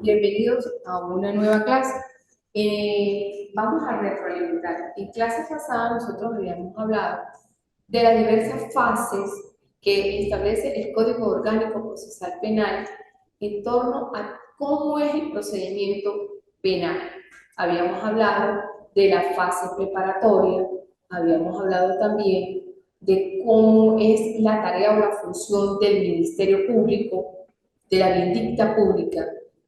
Bienvenidos a una nueva clase. Vamos a retroalimentar. En clases pasadas nosotros habíamos hablado de las diversas fases que establece el Código Orgánico Procesal Penal en torno a cómo es el procedimiento penal. Habíamos hablado de la fase preparatoria, habíamos hablado también de cómo es la tarea o la función del Ministerio Público, de la vindicta pública,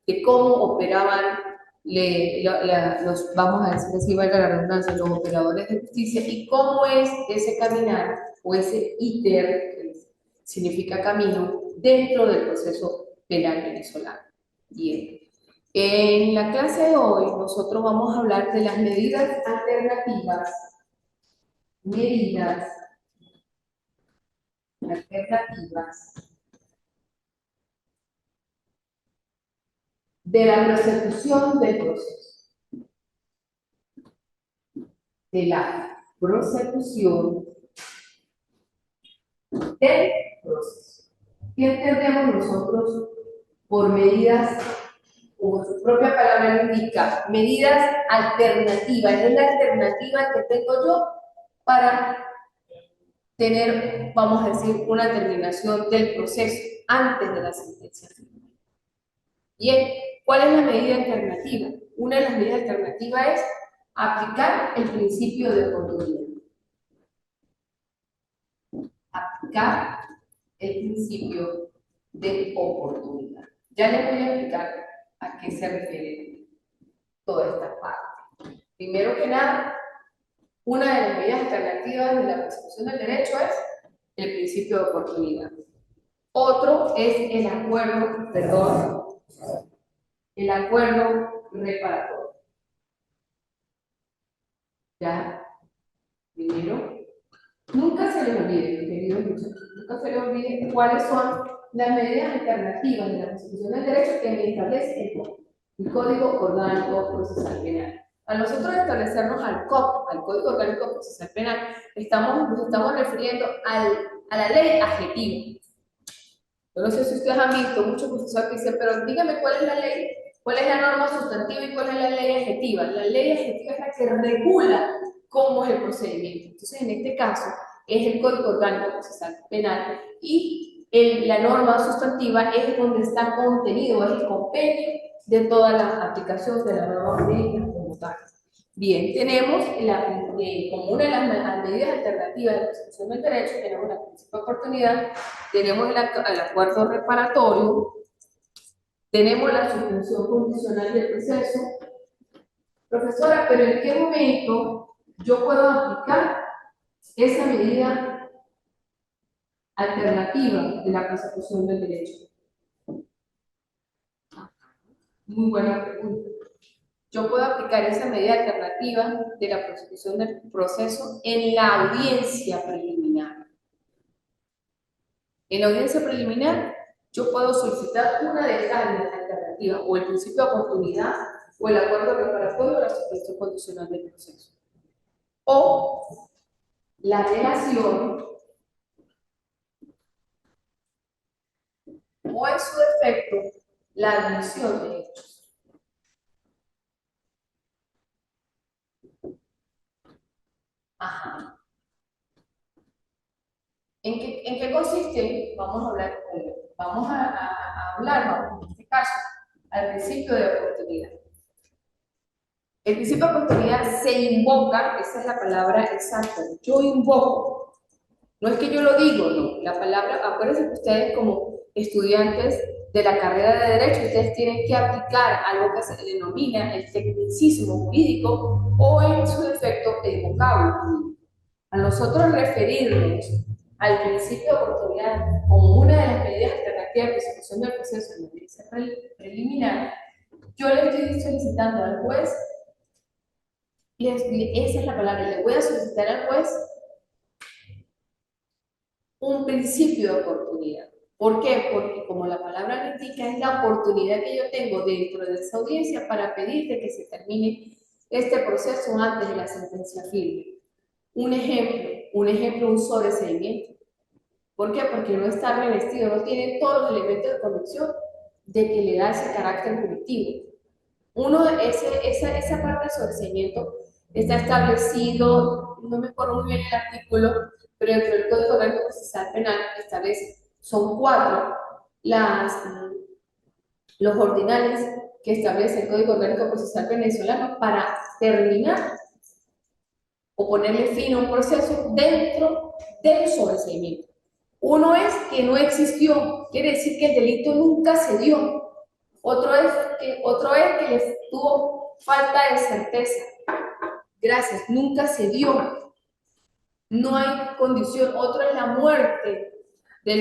de cómo operaban los, vamos a decir así, valga la redundancia, los operadores de justicia y cómo es ese caminar o ese ITER, que significa camino, dentro del proceso penal venezolano. Bien. En la clase de hoy nosotros vamos a hablar de las medidas alternativas, medidas alternativas de la prosecución del proceso. De la prosecución del proceso. ¿Qué entendemos nosotros por medidas, como su propia palabra lo indica, medidas alternativas? Es la alternativa que tengo yo para tener, vamos a decir, una terminación del proceso antes de la sentencia final. Bien, ¿cuál es la medida alternativa? Una de las medidas alternativas es aplicar el principio de oportunidad. Aplicar el principio de oportunidad. Ya les voy a explicar a qué se refiere toda esta parte. Primero que nada, una de las medidas alternativas de la persecución del derecho es el principio de oportunidad. Otro es el acuerdo, perdón, el acuerdo reparatorio. ¿Ya? Primero, nunca se les olvide, queridos muchachos, nunca se les olvide cuáles son las medidas alternativas de la persecución del derecho que establece el Código Orgánico Procesal Penal. A nosotros establecernos al COP, al Código Orgánico Procesal Penal, nos estamos refiriendo a la ley adjetiva. Yo no sé si ustedes han visto muchos profesores que dicen, pero dígame cuál es la ley, cuál es la norma sustantiva y cuál es la ley adjetiva. La ley adjetiva es la que regula cómo es el procedimiento. Entonces, en este caso, es el Código Orgánico Procesal Penal y la norma sustantiva es donde está contenido, es el compendio de toda la aplicación de la norma jurídica como tal. Bien, tenemos como una de las medidas alternativas de la persecución del derecho, tenemos la principio de oportunidad, tenemos el acuerdo reparatorio, tenemos la suspensión condicional del proceso. Profesora, pero ¿en qué momento yo puedo aplicar esa medida alternativa de la persecución del derecho? Muy buena pregunta. Yo puedo aplicar esa medida alternativa de la prosecución del proceso en la audiencia preliminar. En la audiencia preliminar, yo puedo solicitar una de estas alternativas, o el principio de oportunidad, o el acuerdo reparatorio, o la suspensión condicional del proceso. O la relación, o en su defecto, la admisión de hechos. Ajá. ¿En qué consiste? Vamos a hablar, vamos en este caso, al principio de oportunidad. El principio de oportunidad se invoca, esa es la palabra exacta, yo invoco. No es que yo lo digo, no. La palabra, acuérdense que ustedes como estudiantes de la carrera de Derecho, ustedes tienen que aplicar algo que se denomina el tecnicismo jurídico o en su defecto el vocablo jurídico. A nosotros referirnos al principio de oportunidad como una de las medidas alternativas de persecución del proceso en la audiencia preliminar, yo le estoy solicitando al juez, esa es la palabra, le voy a solicitar al juez un principio de oportunidad. ¿Por qué? Porque como la palabra lo indica, es la oportunidad que yo tengo dentro de esa audiencia para pedirle que se termine este proceso antes de la sentencia firme. Un ejemplo, un sobreseimiento. ¿Por qué? Porque no está revestido, no tiene todos los elementos de convicción de que le da ese carácter punitivo. Esa parte del sobreseimiento está establecido, no me acuerdo muy bien el artículo, pero dentro del Código Orgánico Procesal Penal establece, son cuatro las, los ordinales que establece el Código Orgánico Procesal venezolano para terminar o ponerle fin a un proceso dentro del sobreseimiento. Uno es que no existió, quiere decir que el delito nunca se dio. Otro es que les tuvo falta de certeza. Gracias, nunca se dio. No hay condición. Otro es la muerte del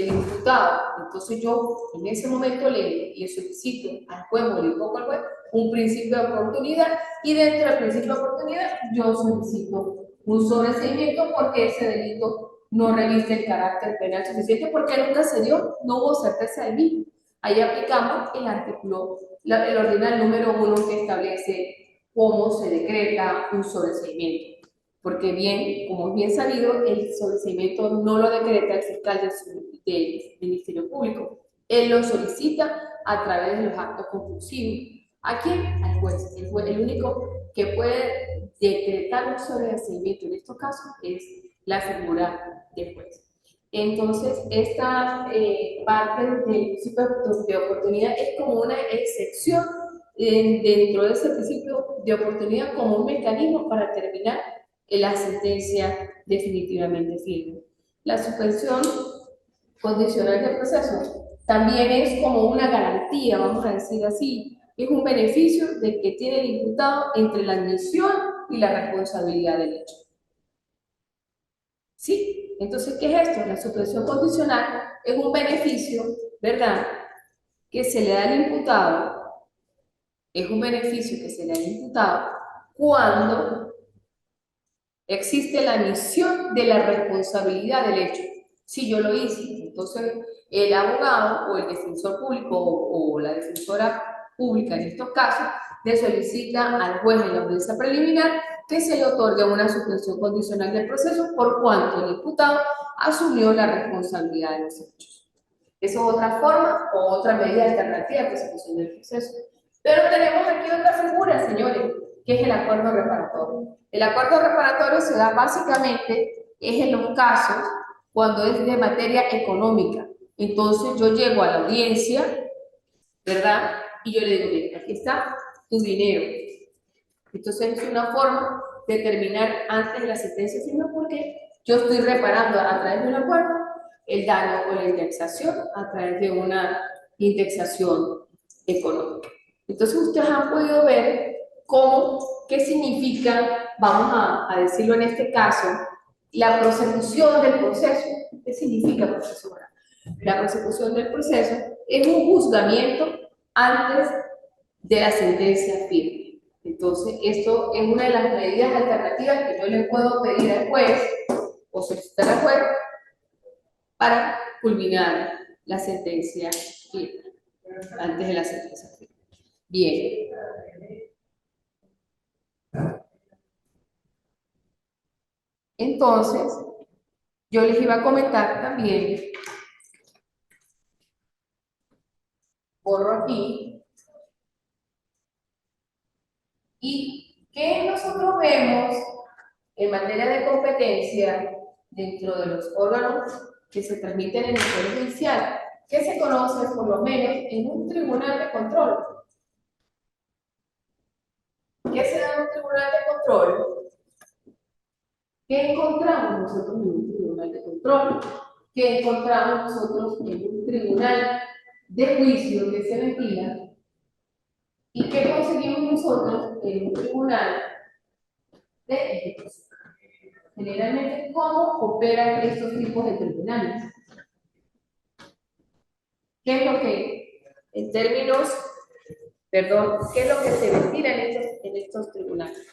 imputado. Entonces yo en ese momento le solicito al juez o le invoco al juez un principio de oportunidad y dentro del principio de oportunidad yo solicito un sobreseimiento porque ese delito no reviste el carácter penal suficiente porque nunca se dio, no hubo certeza del mismo. Ahí aplicamos el artículo, el ordinal número 1 que establece cómo se decreta un sobreseimiento. Porque bien, como es bien sabido, el sobreseimiento no lo decreta el fiscal del Ministerio Público. Él lo solicita a través de los actos conclusivos. ¿A quién? Al juez. El único que puede decretar un sobreseimiento en estos casos es la figura del juez. Entonces, esta parte del principio de oportunidad es como una excepción dentro de ese principio de oportunidad como un mecanismo para terminar la sentencia definitivamente firme. La suspensión condicional del proceso también es como una garantía, vamos a decir así, es un beneficio de que tiene el imputado entre la admisión y la responsabilidad del hecho. ¿Sí? Entonces, ¿qué es esto? La suspensión condicional es un beneficio, ¿verdad?, que se le da al imputado, es un beneficio que se le da al imputado cuando existe la admisión de la responsabilidad del hecho. Si yo lo hice, entonces el abogado o el defensor público o la defensora pública en estos casos le solicita al juez en la audiencia preliminar que se le otorgue una suspensión condicional del proceso por cuanto el imputado asumió la responsabilidad de los hechos. Esa es otra forma o otra medida alternativa de persecución del proceso. Pero tenemos aquí otra figura, señores, que es el acuerdo reparatorio. El acuerdo reparatorio se da básicamente es en los casos cuando es de materia económica. Entonces yo llego a la audiencia, ¿verdad? Y yo le digo, bien, aquí está tu dinero. Entonces es una forma de terminar antes de la sentencia firme porque yo estoy reparando a través de un acuerdo el daño o la indexación a través de una indexación económica. Entonces ustedes han podido ver qué significa, vamos a decirlo en este caso, la prosecución del proceso. ¿Qué significa proceso oral? La prosecución del proceso es un juzgamiento antes de la sentencia firme. Entonces, esto es una de las medidas alternativas que yo le puedo pedir al juez o solicitar al juez para culminar la sentencia firme, antes de la sentencia firme. Bien. Entonces, yo les iba a comentar también, borro aquí, y que nosotros vemos en materia de competencia dentro de los órganos que se transmiten en el Poder Judicial, que se conoce por lo menos en un tribunal de control. ¿Qué se da en un tribunal de control? ¿Qué encontramos nosotros en un tribunal de control? ¿Qué encontramos nosotros en un tribunal de juicio que se ventila? ¿Y qué conseguimos nosotros en un tribunal de ejecución? Generalmente, ¿cómo operan estos tipos de tribunales? ¿Qué es lo que, en términos, perdón, qué es lo que se ventila en estos tribunales?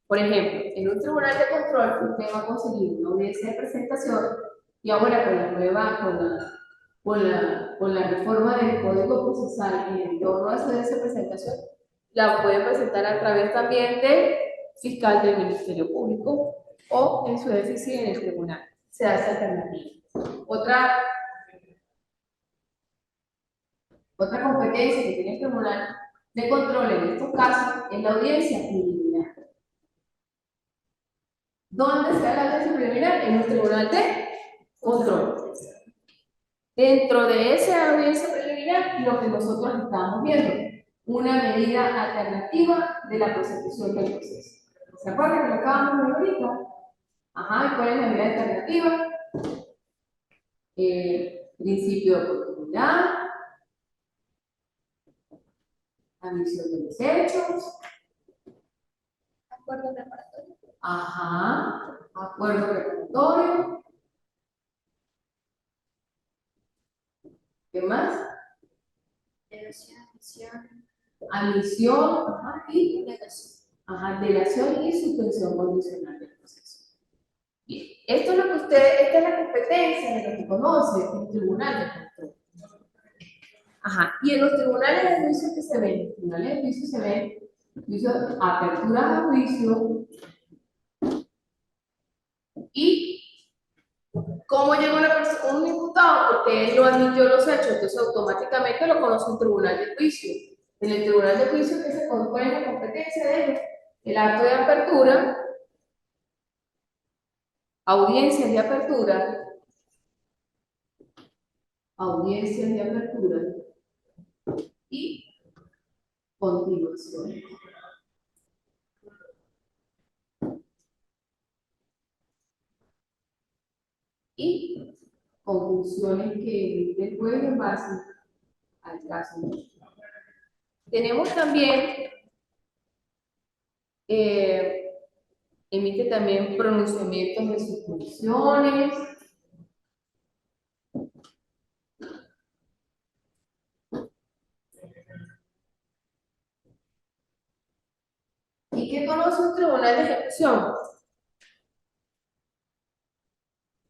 Por ejemplo, en un tribunal de control usted va a conseguir una audiencia de presentación y ahora con la nueva, con la reforma del Código Procesal en el torno a esa audiencia de presentación, la puede presentar a través también del fiscal del Ministerio Público o en su déficit en el tribunal. Se da esa alternativa. Otra Otra competencia que tiene el Tribunal de Control en estos casos es la audiencia preliminar. ¿Dónde está la audiencia preliminar? En un tribunal de control. Dentro de esa audiencia preliminar, lo que nosotros estamos viendo, una medida alternativa de la prosecución del proceso. ¿Se acuerdan que lo acabamos de ver ahorita? Ajá, ¿y cuál es la medida alternativa? Principio de oportunidad, admisión de los hechos. Acuerdo preparatorio. Ajá, acuerdo preparatorio. ¿Qué más? Delación, admisión, Admisión, ajá, y delación. ajá, delación y suspensión condicional del proceso. Bien, esto es lo que esta es la competencia de lo que conoce el tribunal de control. Ajá, y en los tribunales de juicio que se ven, en los tribunales de juicio se ven juicio, apertura de juicio y cómo llega un imputado porque él no admitió los hechos, entonces automáticamente lo conoce un tribunal de juicio. En el tribunal de juicio que se compone la competencia de ellos, el acto de apertura, audiencias de apertura, audiencias de apertura y continuación. Y conclusiones que emite el juez en base al caso. Tenemos también, emite también pronunciamientos de sus funciones. ¿Y qué conoce un tribunal de ejecución?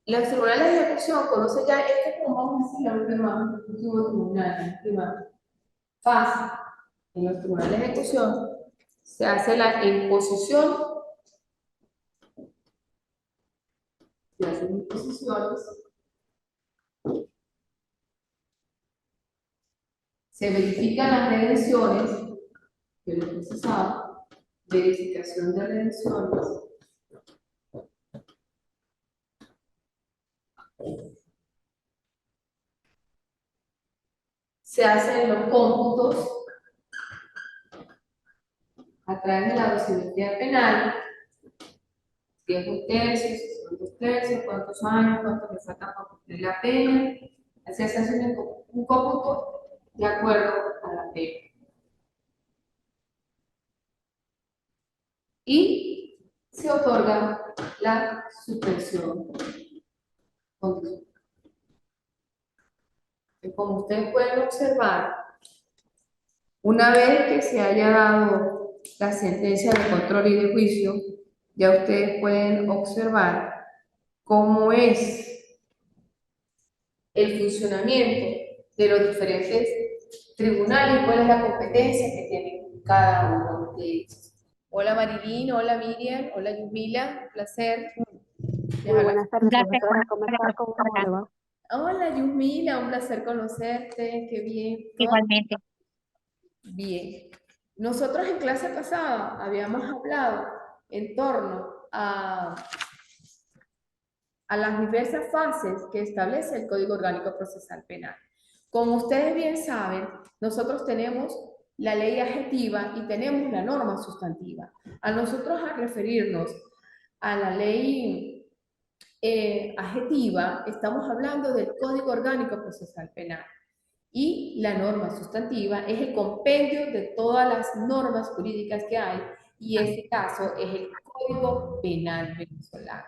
Los tribunales de ejecución conocen ya, este es como vamos a decir la último tribunal, la última fase. En los tribunales de ejecución se hace la imposición, se hacen imposiciones, se verifican las redenciones de los procesados, verificación de redenciones, se hacen los cómputos a través de la dosimetría penal, si es un tercio, si son dos tercios, cuántos años, cuánto le falta para cumplir la pena, así se hace un cómputo de acuerdo a la pena. Y se otorga la suspensión condicional. Como ustedes pueden observar, una vez que se haya dado la sentencia de control y de juicio, ya ustedes pueden observar cómo es el funcionamiento de los diferentes tribunales y cuál es la competencia que tienen cada uno de ellos. Hola Marilyn, hola Miriam, hola Yumila, un placer. Muy buenas tardes, profesora. ¿Cómo está? ¿Cómo le va? Hola Yumila, un placer conocerte, qué bien. Igualmente. Bien. Nosotros en clase pasada habíamos hablado en torno a las diversas fases que establece el Código Orgánico Procesal Penal. Como ustedes bien saben, nosotros tenemos la ley adjetiva y tenemos la norma sustantiva. A nosotros a referirnos a la ley adjetiva, estamos hablando del Código Orgánico Procesal Penal. Y la norma sustantiva es el compendio de todas las normas jurídicas que hay, y este caso es el Código Penal venezolano.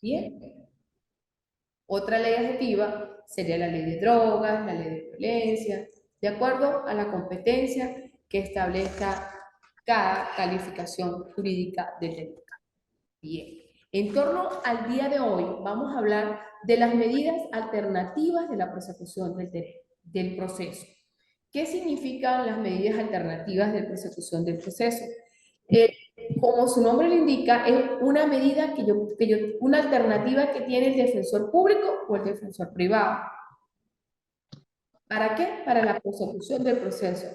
Bien. Otra ley adjetiva sería la ley de drogas, la ley de violencia, de acuerdo a la competencia que establezca cada calificación jurídica del delito. Bien. En torno al día de hoy, vamos a hablar de las medidas alternativas de la prosecución del proceso. ¿Qué significan las medidas alternativas de prosecución del proceso? Como su nombre lo indica, es una medida una alternativa que tiene el defensor público o el defensor privado. ¿Para qué? Para la prosecución del proceso.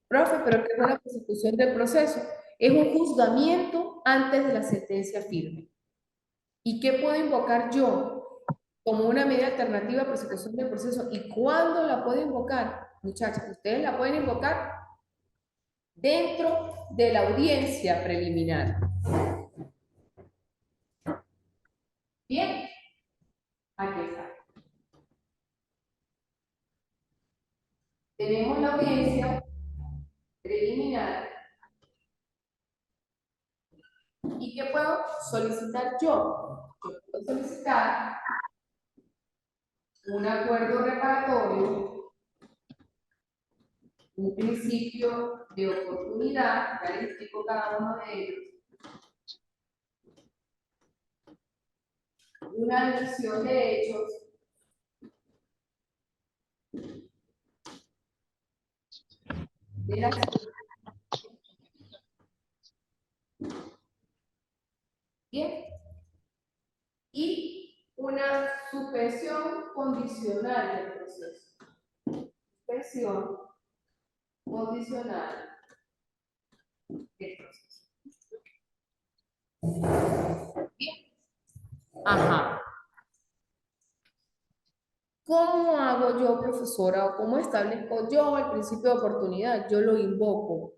Profe, ¿pero qué es una prosecución del proceso? Es un juzgamiento antes de la sentencia firme. ¿Y qué puedo invocar yo como una medida alternativa a prosecución del proceso? ¿Y cuándo la puedo invocar? Muchachas, ustedes la pueden invocar dentro de la audiencia preliminar. Bien, aquí está. Tenemos la audiencia preliminar. ¿Y qué puedo solicitar yo? Yo puedo solicitar un acuerdo reparatorio, un principio de oportunidad, ya les explico cada uno de ellos, una admisión de hechos, de la bien, y una suspensión condicional del proceso. Suspensión condicional del proceso. Bien. Ajá. ¿Cómo hago yo, profesora, o cómo establezco yo el principio de oportunidad? Yo lo invoco.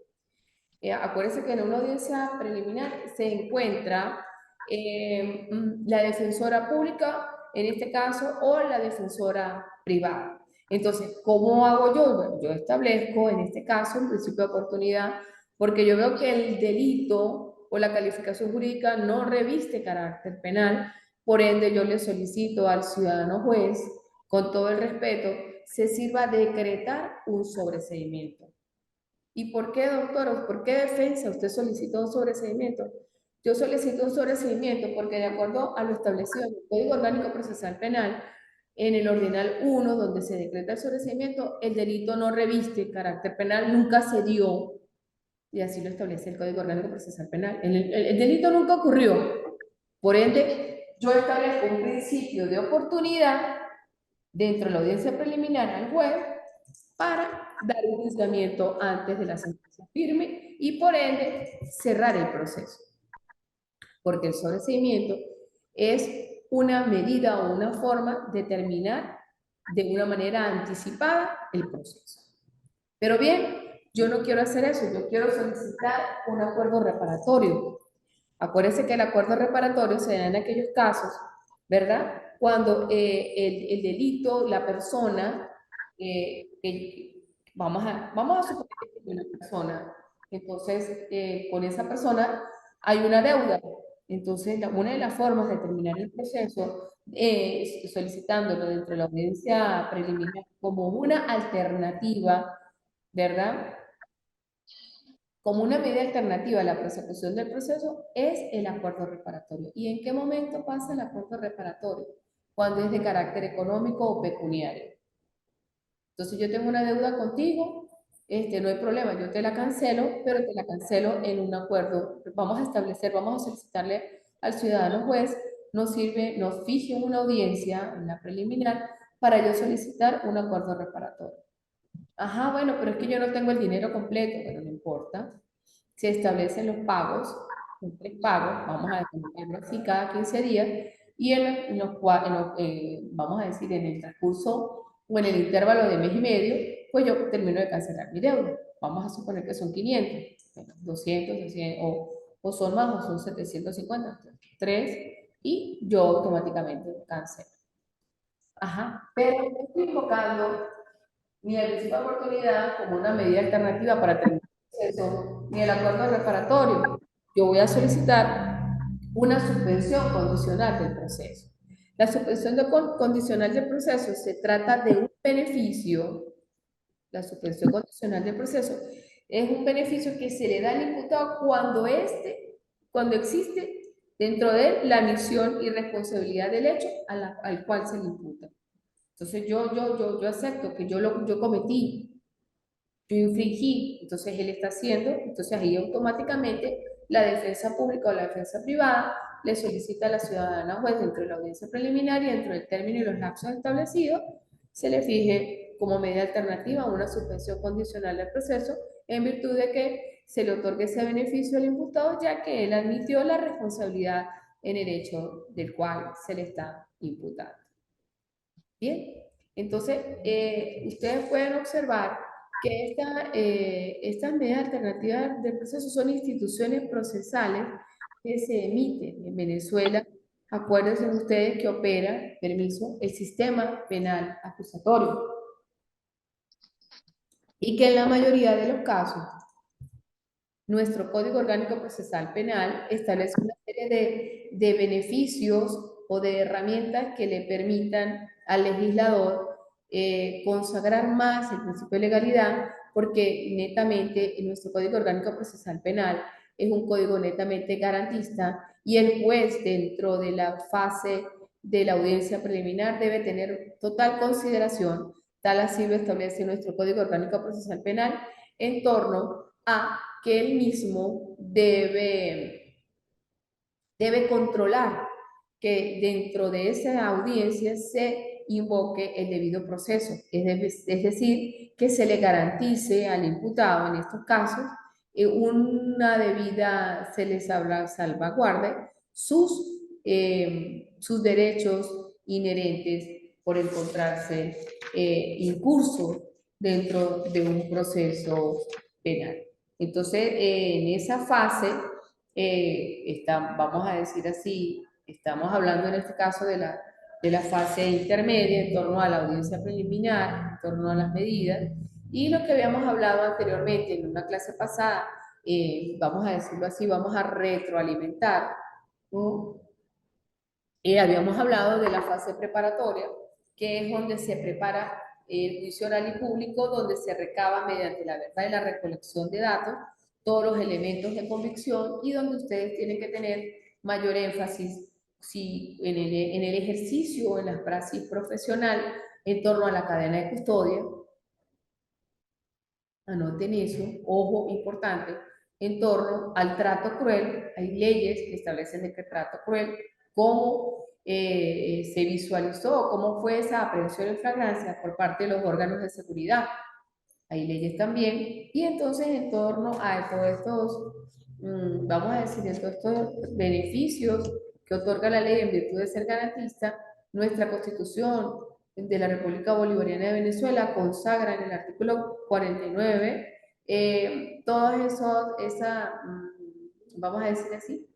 Acuérdense que en una audiencia preliminar se encuentra la defensora pública, en este caso, o la defensora privada. Entonces, ¿cómo hago yo? Bueno, yo establezco, en este caso, un principio de oportunidad, porque yo veo que el delito o la calificación jurídica no reviste carácter penal, por ende yo le solicito al ciudadano juez, con todo el respeto, se sirva a decretar un sobreseimiento. ¿Y por qué, doctor? ¿Por qué defensa usted solicitó un sobreseimiento? Yo solicito un sobreseimiento porque de acuerdo a lo establecido en el Código Orgánico Procesal Penal, en el Ordinal 1, donde se decreta el sobreseimiento, el delito no reviste carácter penal, nunca se dio, y así lo establece el Código Orgánico Procesal Penal. El delito nunca ocurrió. Por ende, yo establezco un principio de oportunidad dentro de la audiencia preliminar al juez para dar un juzgamiento antes de la sentencia firme y por ende cerrar el proceso. Porque el sobreseimiento es una medida o una forma de terminar de una manera anticipada el proceso. Pero bien, yo no quiero hacer eso, yo quiero solicitar un acuerdo reparatorio. Acuérdense que el acuerdo reparatorio se da en aquellos casos, ¿verdad? Cuando el delito, la persona, vamos a suponer que es una persona, entonces con esa persona hay una deuda. Entonces, una de las formas de terminar el proceso es solicitándolo dentro de la audiencia preliminar como una alternativa, ¿verdad? Como una medida alternativa a la prosecución del proceso es el acuerdo reparatorio. ¿Y en qué momento pasa el acuerdo reparatorio? Cuando es de carácter económico o pecuniario. Entonces yo tengo una deuda contigo, no hay problema, yo te la cancelo, pero te la cancelo en un acuerdo. Vamos a establecer, vamos a solicitarle al ciudadano juez, nos sirve, nos fije una audiencia en la preliminar para yo solicitar un acuerdo reparatorio. Ajá, bueno, pero es que yo no tengo el dinero completo, pero no importa. Se establecen los pagos, son 3 pagos, vamos a determinarlo así cada 15 días, y vamos a decir, en el transcurso o en el intervalo de mes y medio, pues yo termino de cancelar mi deuda. Vamos a suponer que son 500, bueno, 200, 200 o son más, o son 750, 3, y yo automáticamente cancelo. Ajá, pero no estoy invocando ni el principio de oportunidad como una medida alternativa para terminar el proceso, ni el acuerdo reparatorio. Yo voy a solicitar una suspensión condicional del proceso. La suspensión condicional del proceso se trata de un beneficio, la suspensión condicional del proceso es un beneficio que se le da al imputado cuando existe dentro de él la misión y responsabilidad del hecho al cual se le imputa. Entonces yo acepto que yo cometí, yo infringí, entonces él está haciendo, entonces ahí automáticamente la defensa pública o la defensa privada le solicita a la ciudadana juez dentro de la audiencia preliminar y dentro del término y los lapsos establecidos, se le fije como medida alternativa a una suspensión condicional del proceso, en virtud de que se le otorgue ese beneficio al imputado, ya que él admitió la responsabilidad en el hecho del cual se le está imputando. Bien, entonces ustedes pueden observar que estas medidas alternativas del proceso son instituciones procesales que se emiten en Venezuela. Acuérdense ustedes que opera, permiso, el sistema penal acusatorio y que en la mayoría de los casos nuestro Código Orgánico Procesal Penal establece una serie de beneficios o de herramientas que le permitan al legislador consagrar más el principio de legalidad, porque netamente nuestro Código Orgánico Procesal Penal es un código netamente garantista y el juez dentro de la fase de la audiencia preliminar debe tener total consideración, tal así lo establece nuestro Código Orgánico Procesal Penal, en torno a que él mismo debe controlar que dentro de esa audiencia se invoque el debido proceso, es decir, que se le garantice al imputado en estos casos una debida, se les salvaguarde sus derechos inherentes por encontrarse incurso dentro de un proceso penal. Entonces, en esa fase, vamos a decir así, estamos hablando en este caso de la fase intermedia en torno a la audiencia preliminar, en torno a las medidas, y lo que habíamos hablado anteriormente en una clase pasada, vamos a decirlo así, vamos a retroalimentar, ¿no? Habíamos hablado de la fase preparatoria, que es donde se prepara el juicio oral y público, donde se recaba mediante la verdad y la recolección de datos todos los elementos de convicción y donde ustedes tienen que tener mayor énfasis si en el ejercicio o en la praxis profesional en torno a la cadena de custodia. Anoten eso, ojo, importante, en torno al trato cruel. Hay leyes que establecen de que trato cruel, cómo se visualizó, cómo fue esa aprehensión en flagrancia por parte de los órganos de seguridad. Hay leyes también, y entonces en torno a todos estos, vamos a decir, en todos estos beneficios que otorga la ley en virtud de ser garantista, nuestra Constitución de la República Bolivariana de Venezuela consagra en el artículo 49 todos vamos a decir así,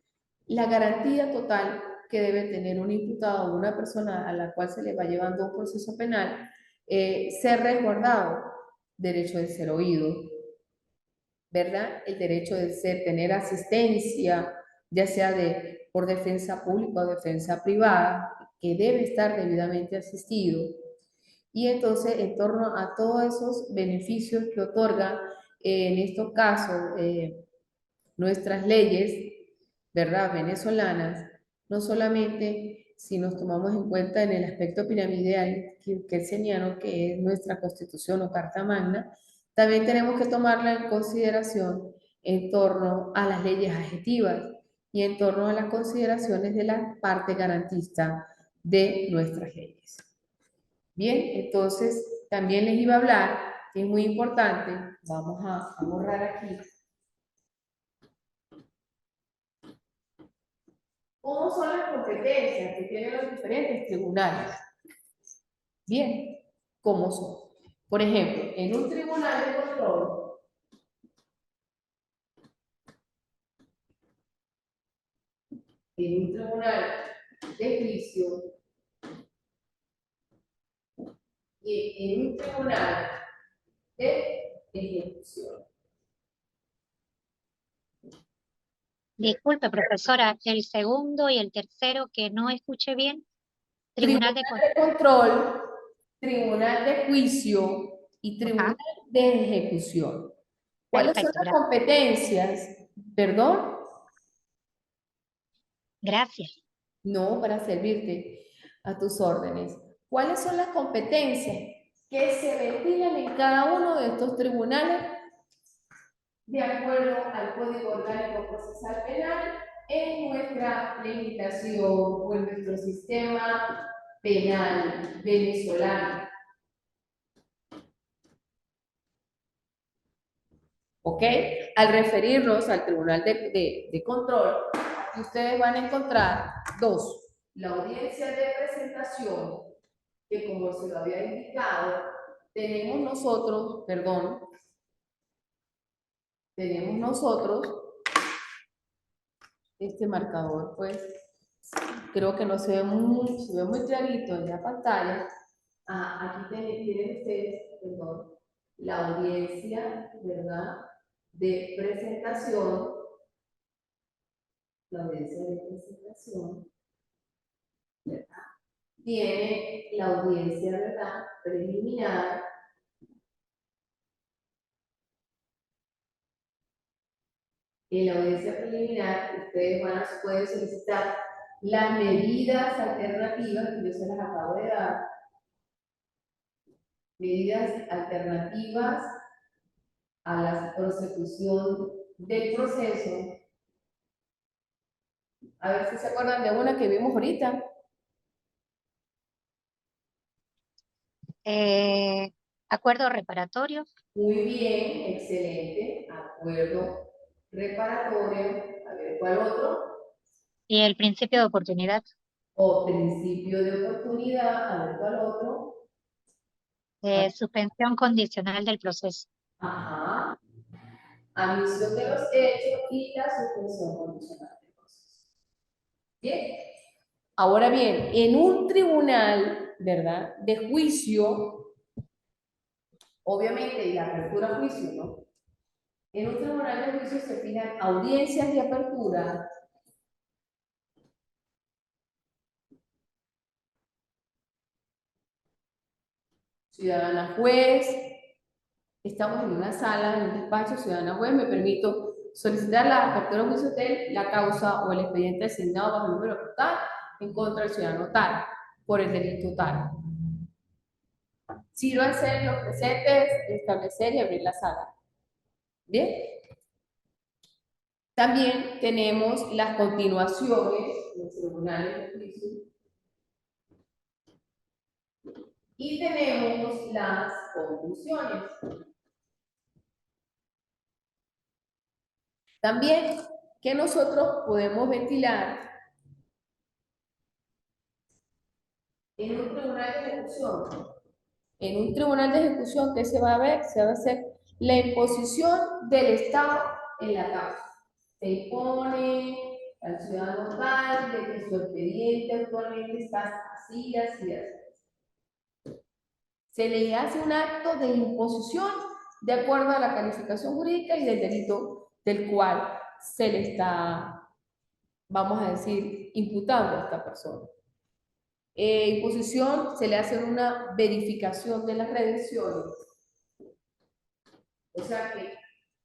la garantía total que debe tener un imputado o una persona a la cual se le va llevando un proceso penal, ser resguardado, derecho de ser oído, ¿verdad? El derecho de tener asistencia, ya sea por defensa pública o defensa privada, que debe estar debidamente asistido. Y entonces, en torno a todos esos beneficios que otorgan, en estos casos, nuestras leyes, ¿verdad? Venezolanas, no solamente si nos tomamos en cuenta en el aspecto piramidal kelseniano, que es nuestra Constitución o Carta Magna, también tenemos que tomarla en consideración en torno a las leyes adjetivas y en torno a las consideraciones de la parte garantista de nuestras leyes. Bien, entonces también les iba a hablar, que es muy importante, vamos a borrar aquí. ¿Cómo son las competencias que tienen los diferentes tribunales? Bien, ¿cómo son? Por ejemplo, en un tribunal de control, en un tribunal de juicio y en un tribunal de ejecución. Disculpe, profesora, el segundo y el tercero que no escuché bien. Tribunal de control, tribunal de juicio y tribunal de ejecución. ¿Cuáles son las competencias? ¿Perdón? Gracias. No, para servirte a tus órdenes. ¿Cuáles son las competencias que se ventilan en cada uno de estos tribunales de acuerdo al Código Orgánico Procesal Penal en nuestra legislación o en nuestro sistema penal venezolano? ¿Ok? Al referirnos al Tribunal de Control, aquí ustedes van a encontrar dos. La audiencia de presentación, que como se lo había indicado, tenemos nosotros, este marcador, pues, creo que no se ve muy clarito en la pantalla. Aquí tienen ustedes, la audiencia, ¿verdad? De presentación, la audiencia de presentación, ¿verdad? Tiene la audiencia, ¿verdad? Preliminar. En la audiencia preliminar, ustedes pueden solicitar las medidas alternativas, que yo se las acabo de dar, medidas alternativas a la prosecución del proceso. A ver si se acuerdan de una que vimos ahorita. Acuerdo reparatorio Muy bien, excelente. Acuerdo reparatorio. A ver, ¿cuál otro? y el principio de oportunidad, O principio de oportunidad. A ver, ¿cuál otro? suspensión condicional del proceso. Ajá. Admisión de los hechos y la suspensión condicional del proceso. Bien. Ahora bien, en un tribunal, ¿verdad? De juicio, obviamente, y la apertura a juicio, ¿no? En un tribunal de juicio se fijan audiencias de apertura, ciudadana juez, estamos en una sala, en un despacho, ciudadana juez, me permito solicitar la apertura de juicio de la causa o el expediente asignado bajo el número tal en contra del ciudadano tal, por el delito tal. Sirva en ser los presentes, establecer y abrir la sala. Bien. También tenemos las continuaciones de los tribunales de juicio y tenemos las conclusiones. También que nosotros podemos ventilar en un tribunal de ejecución. En un tribunal de ejecución, ¿qué se va a ver? Se va a hacer la imposición del Estado en la causa. Se impone al ciudadano tal de que su expediente actualmente está así, así, así. Se le hace un acto de imposición de acuerdo a la calificación jurídica y del delito del cual se le está, vamos a decir, imputando a esta persona. Imposición se le hace una verificación de las redenciones. O sea que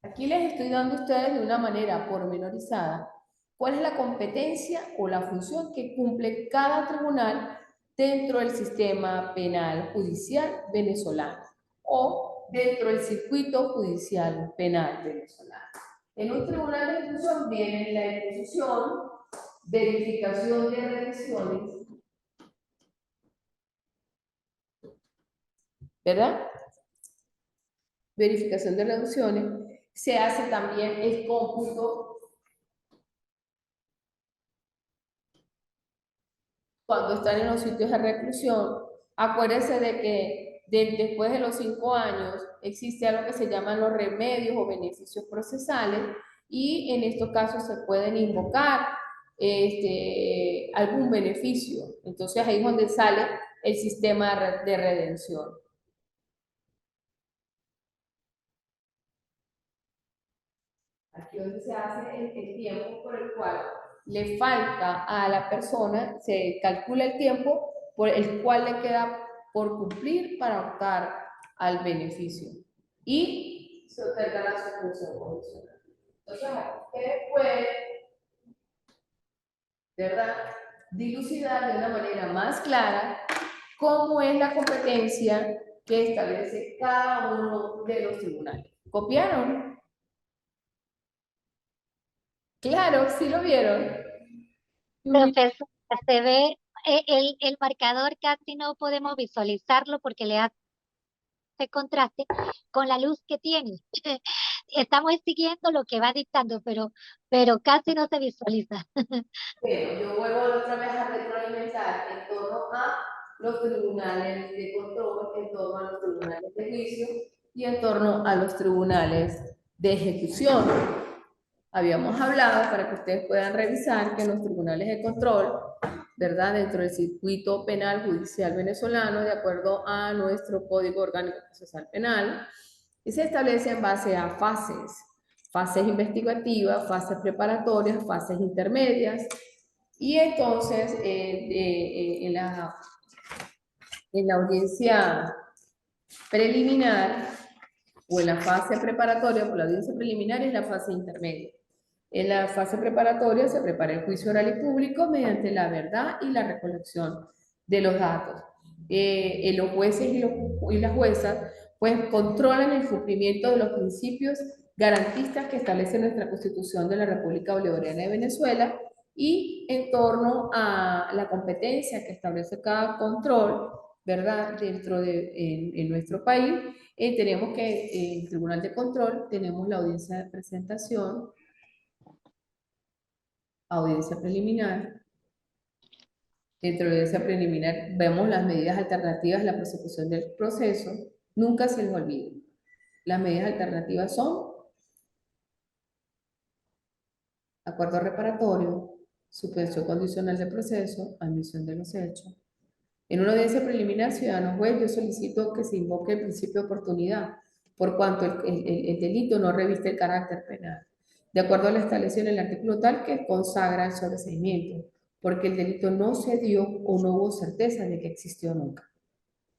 aquí les estoy dando a ustedes de una manera pormenorizada cuál es la competencia o la función que cumple cada tribunal dentro del sistema penal judicial venezolano o dentro del circuito judicial penal venezolano. En un tribunal de ejecución viene la imposición, verificación de redenciones, ¿verdad? Verificación de reducciones, se hace también el cómputo cuando están en los sitios de reclusión. Acuérdense de que después de los 5 años existe algo que se llaman los remedios o beneficios procesales y en estos casos se pueden invocar algún beneficio. Entonces ahí es donde sale el sistema de redención. Aquí donde se hace el tiempo por el cual le falta a la persona, se calcula el tiempo por el cual le queda por cumplir para optar al beneficio. Y se otorga la suspensión condicional. Entonces, ustedes pueden, ¿verdad?, dilucidar de una manera más clara cómo es la competencia que establece cada uno de los tribunales. ¿Copiaron? Claro, sí lo vieron. Profesor, se ve el marcador casi no podemos visualizarlo porque le hace contraste con la luz que tiene. estamos siguiendo lo que va dictando, pero casi no se visualiza. Pero yo vuelvo otra vez a retroalimentar en torno a los tribunales de control, en torno a los tribunales de juicio y en torno a los tribunales de ejecución. Habíamos hablado para que ustedes puedan revisar que en los tribunales de control, ¿verdad? Dentro del circuito penal judicial venezolano, de acuerdo a nuestro Código Orgánico Procesal Penal, y se establece en base a fases investigativas, fases preparatorias, fases intermedias, y entonces en la audiencia preliminar o en la fase preparatoria, por la audiencia preliminar es la fase intermedia. En la fase preparatoria se prepara el juicio oral y público mediante la verdad y la recolección de los datos. Los jueces y las juezas pues controlan el cumplimiento de los principios garantistas que establece nuestra Constitución de la República Bolivariana de Venezuela y en torno a la competencia que establece cada control, ¿verdad? Dentro de en nuestro país, tenemos que en el Tribunal de Control tenemos la audiencia de presentación, audiencia preliminar. Dentro de la audiencia preliminar vemos las medidas alternativas a la prosecución del proceso. Nunca se les olvide. Las medidas alternativas son acuerdo reparatorio, suspensión condicional del proceso, admisión de los hechos. En una audiencia preliminar, ciudadano juez, yo solicito que se invoque el principio de oportunidad, por cuanto el delito no reviste el carácter penal, de acuerdo a lo establecido en el artículo tal que consagra el sobreseimiento, porque el delito no se dio o no hubo certeza de que existió nunca.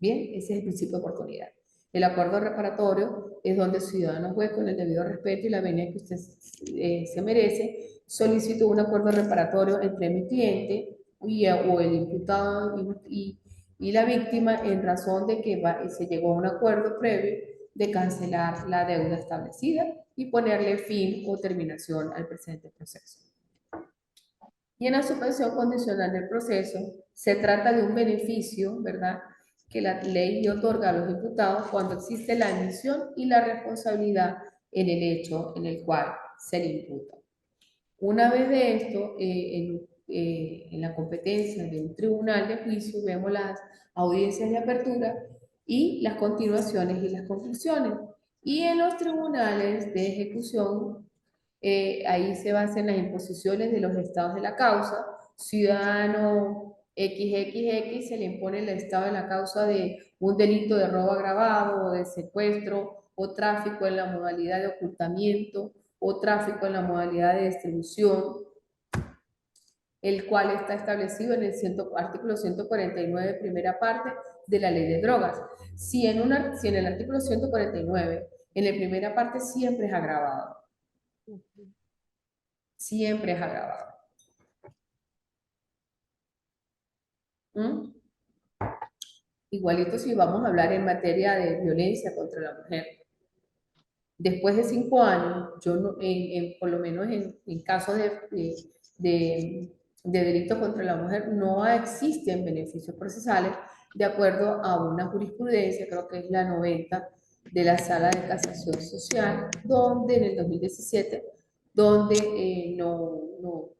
Bien, ese es el principio de oportunidad. El acuerdo reparatorio es donde el ciudadano juez, con el debido respeto y la venia que usted se merece, solicita un acuerdo reparatorio entre mi cliente o el imputado y la víctima en razón de que se llegó a un acuerdo previo de cancelar la deuda establecida y ponerle fin o terminación al presente proceso. Y en la suspensión condicional del proceso se trata de un beneficio, ¿verdad?, que la ley le otorga a los imputados cuando existe la admisión y la responsabilidad en el hecho en el cual se le imputa. Una vez de esto, en la competencia de un tribunal de juicio, vemos las audiencias de apertura y las continuaciones y las conclusiones. Y en los tribunales de ejecución, ahí se basan las imposiciones de los estados de la causa. Ciudadano XXX se le impone el estado de la causa de un delito de robo agravado o de secuestro o tráfico en la modalidad de ocultamiento o tráfico en la modalidad de distribución, el cual está establecido en el artículo 149, primera parte de la Ley de Drogas. Si en el artículo 149, en la primera parte siempre es agravado. Siempre es agravado. ¿Mm? Igualito si vamos a hablar en materia de violencia contra la mujer. Después de 5 años, yo no, por lo menos en casos de delitos contra la mujer, no existen beneficios procesales de acuerdo a una jurisprudencia, creo que es la 90 de la Sala de Casación Social, donde en el 2017, donde no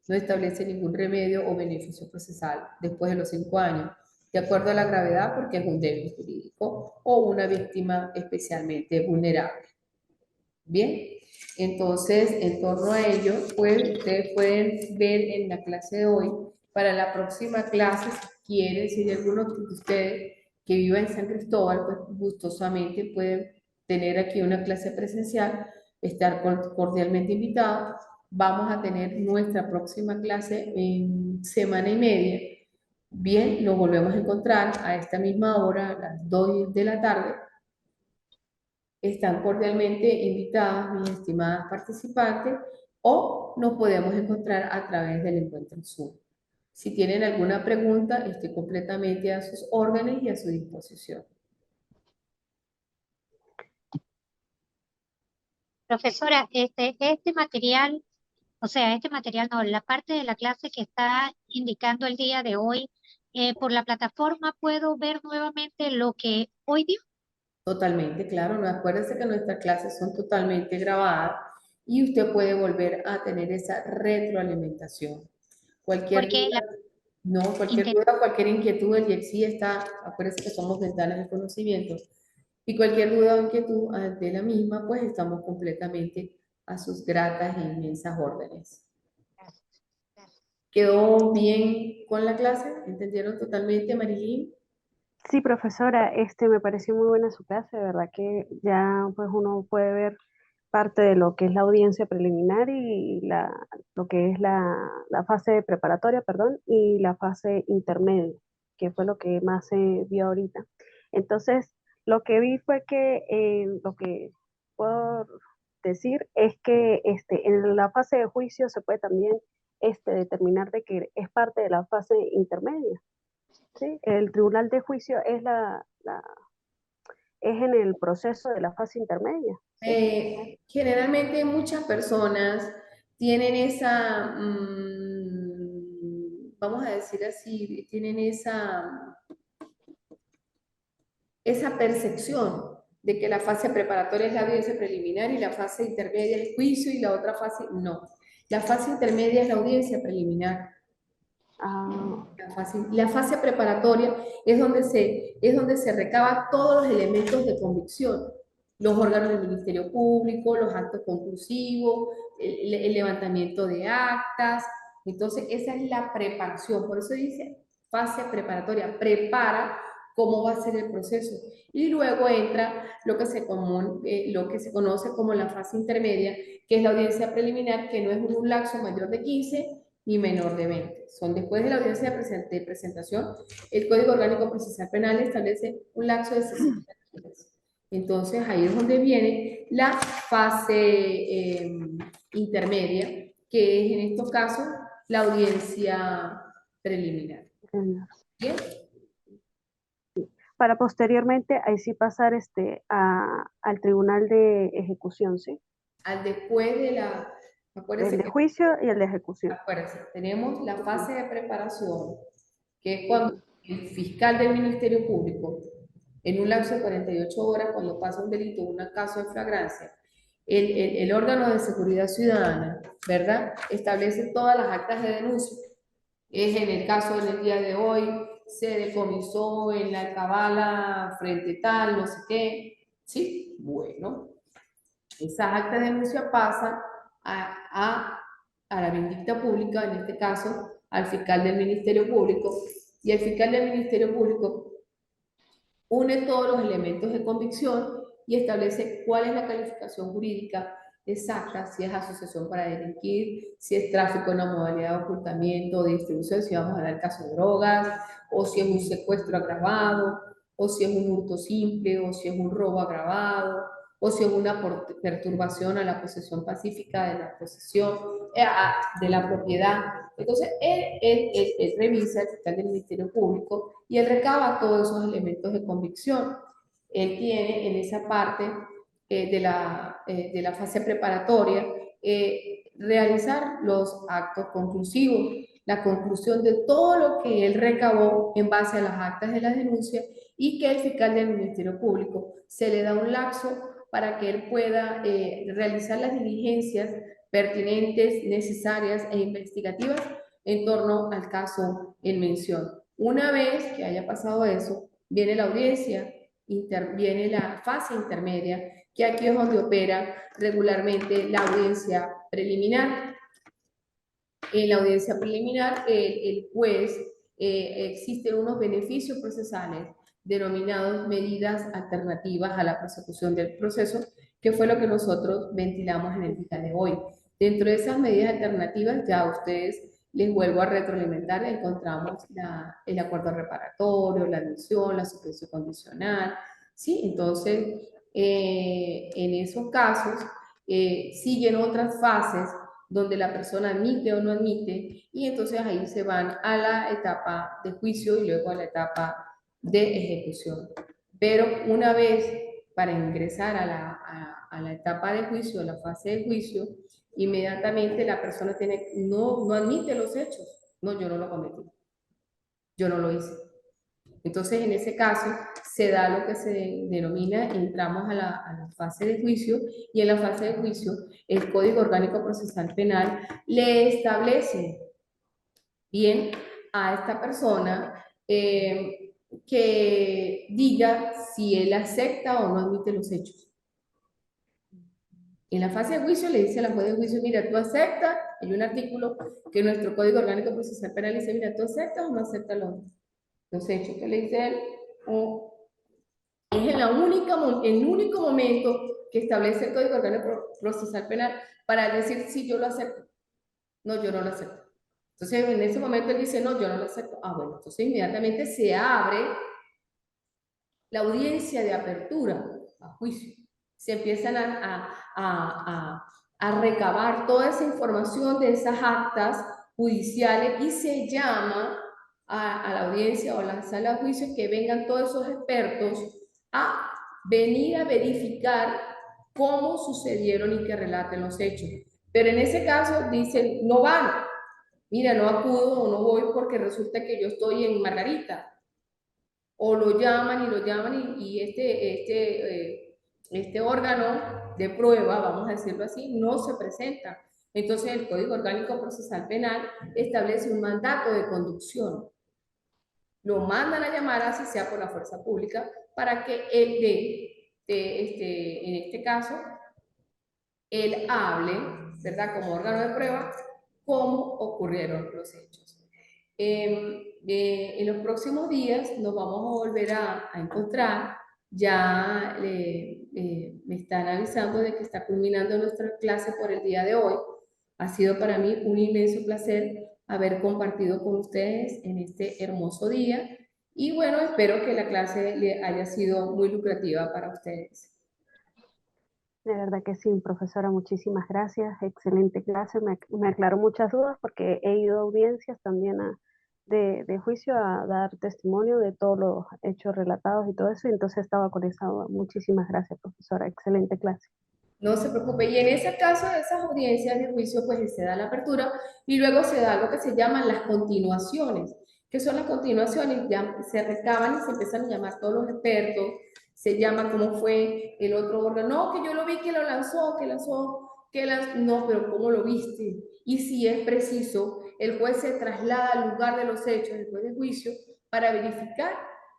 establece ningún remedio o beneficio procesal después de los 5 años, de acuerdo a la gravedad, porque es un débil jurídico o una víctima especialmente vulnerable. Bien, entonces, en torno a ello, pues ustedes pueden ver en la clase de hoy, para la próxima clase, si quieren, si hay alguno de ustedes que viva en San Cristóbal, pues gustosamente pueden tener aquí una clase presencial, estar cordialmente invitados. Vamos a tener nuestra próxima clase en semana y media. Bien, nos volvemos a encontrar a esta misma hora, a las 2 de la tarde. Están cordialmente invitadas mis estimadas participantes o nos podemos encontrar a través del encuentro Zoom. Si tienen alguna pregunta, estoy completamente a sus órdenes y a su disposición. Profesora, este material, o sea, este material no, la parte de la clase que está indicando el día de hoy, por la plataforma puedo ver nuevamente lo que hoy dio. Totalmente, claro. No, acuérdese que nuestras clases son totalmente grabadas y usted puede volver a tener esa retroalimentación. Cualquier Porque duda, la no, cualquier inte- duda, cualquier inquietud, el IEXI está, acuérdese que somos ventanas de conocimiento. Y cualquier duda o inquietud ante la misma, pues estamos completamente a sus gratas e inmensas órdenes. ¿Quedó bien con la clase? ¿Entendieron totalmente, Marilyn? Sí, profesora, me pareció muy buena su clase, de verdad que ya pues uno puede ver parte de lo que es la audiencia preliminar y lo que es la fase preparatoria, perdón, y la fase intermedia, que fue lo que más se vio ahorita. Entonces, lo que vi fue que lo que puedo decir es que en la fase de juicio se puede también determinar de que es parte de la fase intermedia. ¿Sí? El tribunal de juicio es en el proceso de la fase intermedia, ¿sí? Generalmente muchas personas tienen esa, vamos a decir así, tienen esa percepción de que la fase preparatoria es la audiencia preliminar y la fase intermedia es el juicio y la otra fase no. La fase intermedia es la audiencia preliminar. Ah, La fase preparatoria es donde se recaba todos los elementos de convicción, los órganos del Ministerio Público, los actos conclusivos, el levantamiento de actas. Entonces, esa es la preparación. Por eso dice fase preparatoria, prepara cómo va a ser el proceso. Y luego entra lo que se conoce como la fase intermedia, que es la audiencia preliminar, que no es un lapso mayor de 15 ni menor de 20. Son después de la audiencia de presentación, el Código Orgánico Procesal Penal establece un lapso de 60 días. Entonces ahí es donde viene la fase intermedia, que es en estos casos la audiencia preliminar. entiendo. ¿Bien? Para posteriormente, ahí sí pasar al tribunal de ejecución, ¿sí? Después de El acuérdense de que, juicio y el de ejecución. acuérdense, tenemos la fase de preparación, que es cuando Ujú. el fiscal del Ministerio Público, en un lapso de 48 horas, cuando pasa un delito, un caso de flagrancia, el órgano de seguridad ciudadana, ¿verdad? Establece todas las actas de denuncia. Es en el caso del día de hoy, se decomisó en la alcabala frente tal, no sé qué. ¿Sí? Bueno, esas actas de denuncia pasan a la vindicta pública, en este caso al fiscal del Ministerio Público, y el fiscal del Ministerio Público une todos los elementos de convicción y establece cuál es la calificación jurídica exacta, si es asociación para delinquir, si es tráfico en la modalidad de ocultamiento o de distribución, si vamos a dar el caso de drogas, o si es un secuestro agravado, o si es un hurto simple, o si es un robo agravado, o si es una perturbación a la posesión pacífica de la posesión, de la propiedad. Entonces, él revisa el fiscal del Ministerio Público y él recaba todos esos elementos de convicción. Él tiene en esa parte de la fase preparatoria realizar los actos conclusivos, la conclusión de todo lo que él recabó en base a las actas de la denuncia y que el fiscal del Ministerio Público se le da un lapso para que él pueda realizar las diligencias pertinentes, necesarias e investigativas en torno al caso en mención. Una vez que haya pasado eso, viene la audiencia, viene la fase intermedia, que aquí es donde opera regularmente la audiencia preliminar. En la audiencia preliminar, el juez existen unos beneficios procesales denominados medidas alternativas a la persecución del proceso, que fue lo que nosotros ventilamos en el día de hoy. Dentro de esas medidas alternativas, ya a ustedes les vuelvo a retroalimentar, encontramos el acuerdo reparatorio, la admisión, la suspensión condicional, ¿sí? Entonces, en esos casos, siguen otras fases donde la persona admite o no admite, y entonces ahí se van a la etapa de juicio y luego a la etapa de ejecución. Pero una vez para ingresar a la etapa de juicio, a la fase de juicio, inmediatamente la persona no admite los hechos. No, yo no lo cometí. Yo no lo hice. Entonces, en ese caso, se da lo que se denomina, entramos a la fase de juicio, y en la fase de juicio, el Código Orgánico Procesal Penal le establece bien a esta persona que diga si él acepta o no admite los hechos. En la fase de juicio le dice a la juez de juicio, mira, tú aceptas, hay un artículo que nuestro Código Orgánico Procesal Penal dice, mira, tú aceptas o no aceptas los hechos. Que le dice él, es en el único momento que establece el Código Orgánico Procesal Penal para decir si yo lo acepto. No, yo no lo acepto. Entonces, en ese momento él dice, no, yo no lo acepto. Ah, bueno, entonces inmediatamente se abre la audiencia de apertura a juicio. Se empiezan a recabar toda esa información de esas actas judiciales y se llama a la audiencia o a la sala de juicio que vengan todos esos expertos a venir a verificar cómo sucedieron y que relaten los hechos. Pero en ese caso dicen, no van, mira, no acudo o no voy porque resulta que yo estoy en Margarita. O lo llaman y este órgano de prueba, vamos a decirlo así, no se presenta. Entonces el Código Orgánico Procesal Penal establece un mandato de conducción. Lo mandan a llamar, así sea por la fuerza pública, para que en este caso, él hable, ¿verdad? Como órgano de prueba, cómo ocurrieron los hechos. En los próximos días nos vamos a volver a encontrar. Ya me están avisando de que está culminando nuestra clase por el día de hoy. Ha sido para mí un inmenso placer haber compartido con ustedes en este hermoso día. Y bueno, espero que la clase le haya sido muy lucrativa para ustedes. De verdad que sí, profesora, muchísimas gracias. Excelente clase. Me aclaró muchas dudas porque he ido a audiencias también de juicio a dar testimonio de todos los hechos relatados y todo eso, y entonces estaba con esa duda. Muchísimas gracias, profesora. Excelente clase. No se preocupe. Y en ese caso de esas audiencias de juicio, pues se da la apertura y luego se da lo que se llaman las continuaciones. ¿Qué son las continuaciones? Ya se recaban y se empiezan a llamar todos los expertos, se llama cómo fue el otro órgano. No, que yo lo vi que lo lanzó, no, pero ¿cómo lo viste? Y si es preciso, el juez se traslada al lugar de los hechos, el juez de juicio, para verificar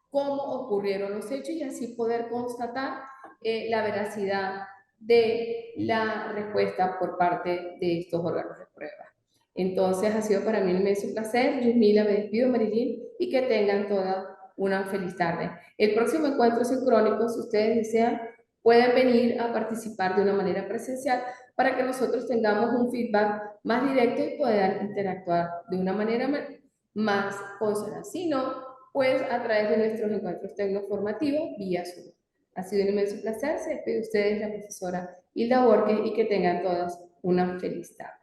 cómo ocurrieron los hechos y así poder constatar la veracidad de la respuesta por parte de estos órganos de prueba. Entonces ha sido para mí un inmenso placer. Yusmila, me despido, Marilyn, y que tengan toda una feliz tarde. El próximo encuentro sincrónico, si ustedes desean, pueden venir a participar de una manera presencial para que nosotros tengamos un feedback más directo y puedan interactuar de una manera más consona. Si no, pues a través de nuestros encuentros tecnoformativos vía Zoom. Ha sido un inmenso placer. Se despide de ustedes la profesora Hilda Borges y que tengan todas una feliz tarde.